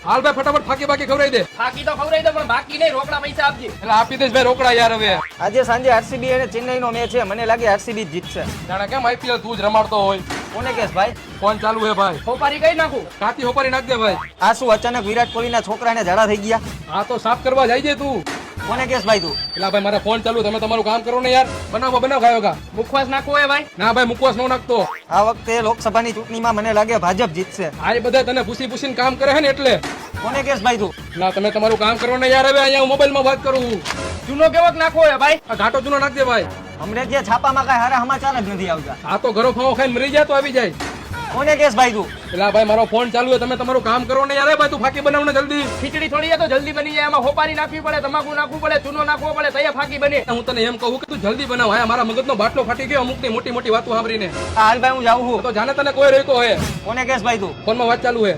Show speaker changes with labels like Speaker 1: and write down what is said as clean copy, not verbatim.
Speaker 1: હાલ ભાઈ ફટાફટ ફાકી બાકી ખવડાવી દે.
Speaker 2: ફાકી તો ખવડાવી દો પણ બાકી નહીં, રોકડા પૈસા આપજે.
Speaker 1: એટલે આપી દઈશ ભાઈ રોકડા યાર. હવે
Speaker 3: આજે સાંજે આરસીબી અને ચેન્નઈનો મેચ છે, મને લાગે આરસીબી જીતશે.
Speaker 1: જાણે કેમ આઈપીએલ તું જ રમાડતો હોય.
Speaker 3: કોને કેસ ભાઈ?
Speaker 1: ફોન ચાલુ હે ભાઈ.
Speaker 2: હોપારી કઈ નાખું.
Speaker 1: કાતી હોપારી નાખ દે ભાઈ.
Speaker 3: આ શું અચાનક વિરાટ કોહલીના છોકરાને ઝાડા થઈ ગયા?
Speaker 1: આ તો સાફ કરવા જાય છે તું.
Speaker 3: કોને કેસ ભાઈ તું?
Speaker 1: એટલે ભાઈ મારા ફોન ચાલુ, તમે તમારું કામ કરો ને યાર. બનાવો ખાયો કા.
Speaker 2: મુખવાસ નાખવો હે ભાઈ.
Speaker 1: ના ભાઈ મુકવાસ નો નાખતો.
Speaker 3: આ વખતે લોકસભાની ચૂંટણીમાં મને લાગે ભાજપ જીતશે.
Speaker 1: આ બધા તને પૂછીને કામ કરે છે ને એટલે.
Speaker 3: કોને કેસ ભાઈ તું?
Speaker 1: ના તમે તમારું કામ કરો ને યાર. હવે અહીંયા હું મોબાઈલમાં વાત કરું.
Speaker 2: જૂનો કેવોક નાખવો હે ભાઈ.
Speaker 1: આ ઘાટો જૂનો નાખ દે ભાઈ.
Speaker 3: હમણાં જે છાપામાં કઈ સારા સમાચાર જ નથી આવતા.
Speaker 1: આ તો ઘરો ફાવો ખાઈને મરી જાય તો આવી જાય.
Speaker 3: કોને કેસ ભાઈ તું?
Speaker 1: એટલે ભાઈ મારો ફોન ચાલુ છે, તમે તમારું કામ કરો ને યાર. ભાઈ તું ફાકી બનાવ ને જલ્દી.
Speaker 2: ખીચડી થોડી છે તો જલ્દી બની જાય. એમાં હોપારી નાખવી પડે, તમાકુ નાખવું પડે, ચૂનો નાખવો પડે, તૈયાર ફાકી બને.
Speaker 1: હું તને એમ કહું કે તું જલ્દી બનાવ. હા મારા મગજનો બાટલો ફાટી ગયો અમુક ની મોટી મોટી વાતો સાંભળીને.
Speaker 3: હાલ ભાઈ હું જાઉં છું.
Speaker 1: તો જાણે તને કોઈ રોક્યો હે.
Speaker 3: કોને કેસ ભાઈ તું?
Speaker 1: ફોનમાં વાત ચાલુ હે.